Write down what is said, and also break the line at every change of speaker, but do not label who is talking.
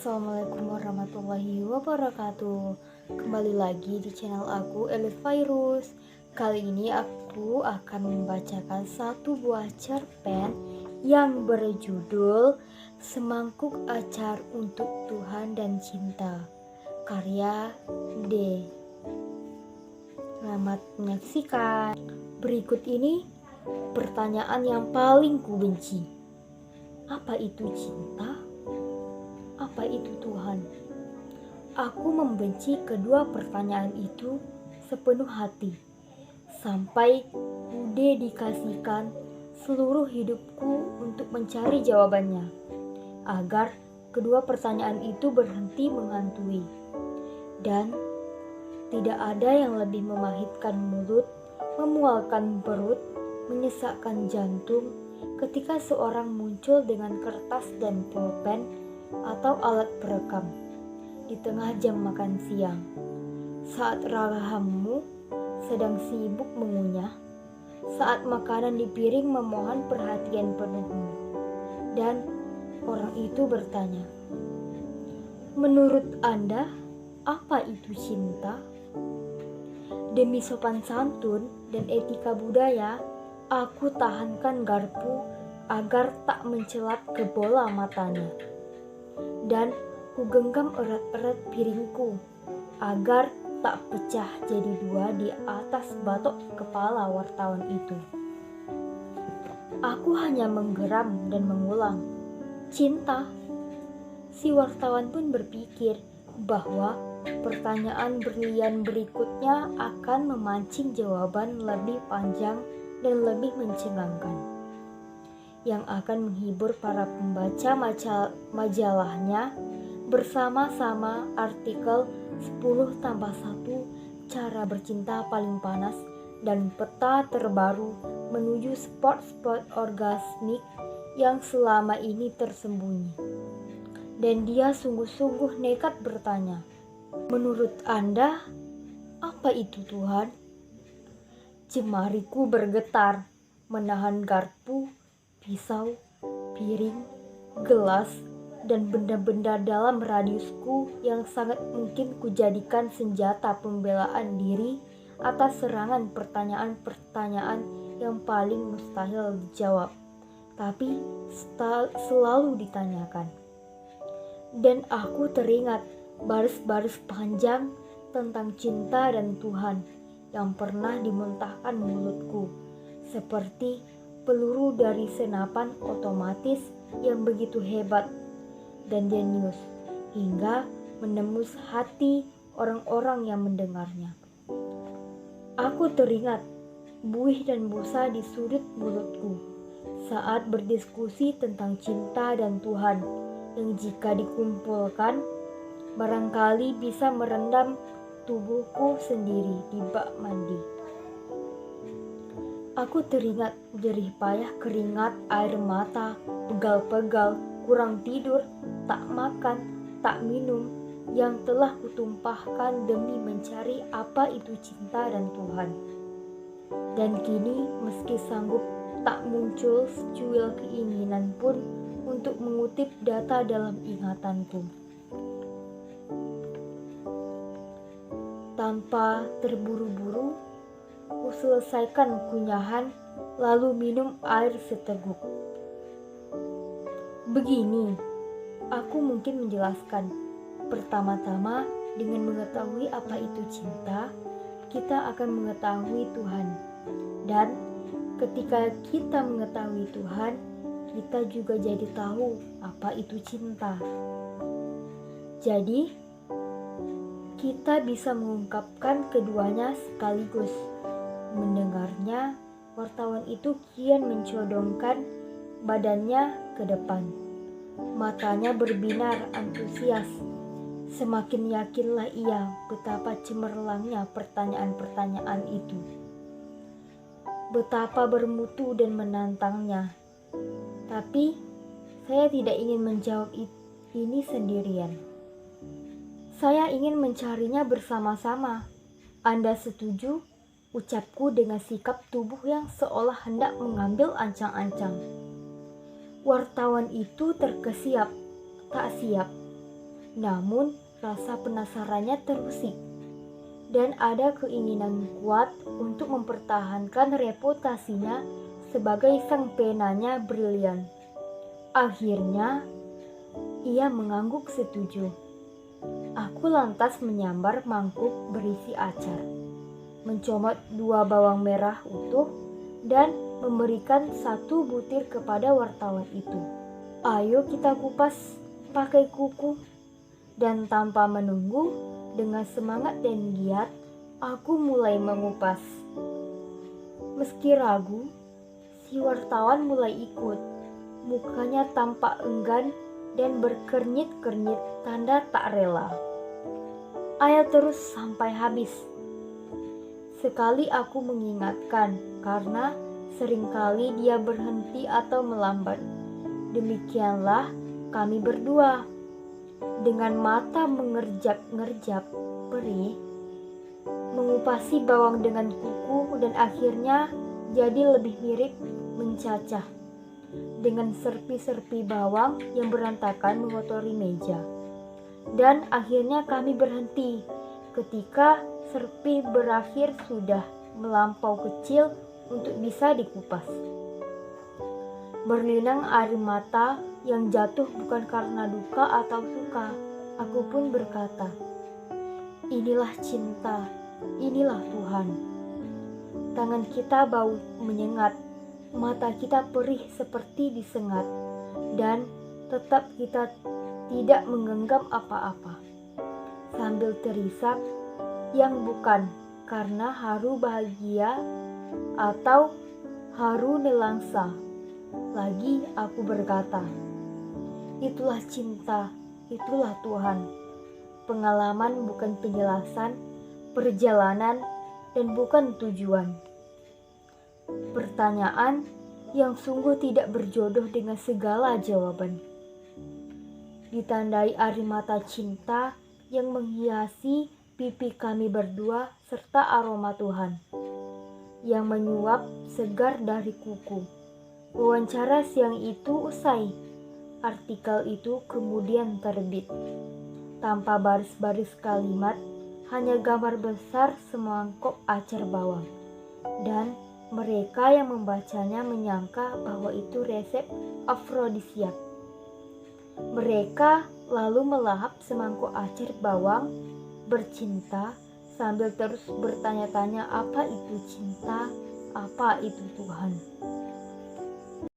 Assalamualaikum warahmatullahi wabarakatuh. Kembali lagi di channel aku, Elif Virus. Kali ini aku akan membacakan satu buah cerpen yang berjudul Semangkuk Acar untuk Tuhan dan Cinta, karya D. Selamat menyaksikan. Berikut ini pertanyaan yang paling kubenci. Apa itu cinta? Apa itu Tuhan? Aku membenci kedua pertanyaan itu sepenuh hati, sampai udah dikasihkan seluruh hidupku untuk mencari jawabannya, agar kedua pertanyaan itu berhenti menghantui. Dan tidak ada yang lebih memahitkan mulut, memualkan perut, menyesakkan jantung ketika seorang muncul dengan kertas dan pulpen atau alat perekam di tengah jam makan siang, saat rahammu sedang sibuk mengunyah, saat makanan di piring memohon perhatian penuhmu, dan orang itu bertanya, "Menurut Anda, apa itu cinta?" Demi sopan santun dan etika budaya, aku tahankan garpu agar tak mencelat ke bola matanya. Dan kugenggam erat-erat piringku agar tak pecah jadi dua di atas batok kepala wartawan itu. Aku hanya menggeram dan mengulang, "Cinta." Si wartawan pun berpikir bahwa pertanyaan brilian berikutnya akan memancing jawaban lebih panjang dan lebih mencengangkan, yang akan menghibur para pembaca majalahnya bersama-sama artikel 10+1 cara bercinta paling panas dan peta terbaru menuju spot-spot orgasmik yang selama ini tersembunyi. Dan dia sungguh-sungguh nekat bertanya, "Menurut Anda, apa itu Tuhan?" Jemariku bergetar menahan garpu, pisau, piring, gelas, dan benda-benda dalam radiusku yang sangat mungkin kujadikan senjata pembelaan diri atas serangan pertanyaan-pertanyaan yang paling mustahil dijawab, tapi selalu ditanyakan. Dan aku teringat baris-baris panjang tentang cinta dan Tuhan yang pernah dimuntahkan mulutku, seperti peluru dari senapan otomatis yang begitu hebat dan jenius hingga menembus hati orang-orang yang mendengarnya. Aku teringat buih dan busa di sudut mulutku saat berdiskusi tentang cinta dan Tuhan yang jika dikumpulkan barangkali bisa merendam tubuhku sendiri di bak mandi. Aku teringat jerih payah keringat, air mata, pegal-pegal, kurang tidur, tak makan, tak minum yang telah kutumpahkan demi mencari apa itu cinta dan Tuhan. Dan kini meski sanggup tak muncul secuil keinginan pun untuk mengutip data dalam ingatanku. Tanpa terburu-buru, ku selesaikan kunyahan lalu minum air seteguk. Begini, aku mungkin menjelaskan. Pertama-tama, dengan mengetahui apa itu cinta, kita akan mengetahui Tuhan. Dan ketika kita mengetahui Tuhan, kita juga jadi tahu apa itu cinta. Jadi, kita bisa mengungkapkan keduanya sekaligus. Mendengarnya, wartawan itu kian mencodongkan badannya ke depan. Matanya berbinar antusias. Semakin yakinlah ia betapa cemerlangnya pertanyaan-pertanyaan itu. Betapa bermutu dan menantangnya. Tapi, saya tidak ingin menjawab ini sendirian. Saya ingin mencarinya bersama-sama. Anda setuju? Ucapku dengan sikap tubuh yang seolah hendak mengambil ancang-ancang. Wartawan itu terkesiap, tak siap. Namun rasa penasarannya terusik dan ada keinginan kuat untuk mempertahankan reputasinya sebagai sang penanya brilian. Akhirnya ia mengangguk setuju. Aku lantas menyambar mangkuk berisi acar, mencomot 2 bawang merah utuh, dan memberikan 1 butir kepada wartawan itu. Ayo kita kupas pakai kuku. Dan tanpa menunggu, dengan semangat dan giat, aku mulai mengupas. Meski ragu, si wartawan mulai ikut. Mukanya tampak enggan dan berkernyit-kernyit tanda tak rela. Ayo terus sampai habis. Sekali aku mengingatkan karena seringkali dia berhenti atau melambat. Demikianlah kami berdua. Dengan mata mengerjap-ngerjap perih, mengupasi bawang dengan kuku dan akhirnya jadi lebih mirip mencacah. Dengan serpi-serpi bawang yang berantakan mengotori meja. Dan akhirnya kami berhenti ketika serpi berakhir sudah melampau kecil untuk bisa dikupas. Berlinang air mata yang jatuh bukan karena duka atau suka. Aku pun berkata, inilah cinta, inilah Tuhan. Tangan kita bau menyengat, mata kita perih seperti disengat, dan tetap kita tidak menggenggam apa-apa. Sambil terisak, yang bukan karena haru bahagia atau haru nelangsa. Lagi aku berkata, itulah cinta, itulah Tuhan. Pengalaman bukan penjelasan, perjalanan, dan bukan tujuan. Pertanyaan yang sungguh tidak berjodoh dengan segala jawaban. Ditandai air mata cinta yang menghiasi pipi kami berdua serta aroma Tuhan yang menyuap segar dari kuku. Wawancara siang itu usai. Artikel itu kemudian terbit. Tanpa baris-baris kalimat, hanya gambar besar semangkok acar bawang. Dan mereka yang membacanya menyangka bahwa itu resep afrodisiak. Mereka lalu melahap semangkuk acar bawang, bercinta, sambil terus bertanya-tanya apa itu cinta, apa itu Tuhan.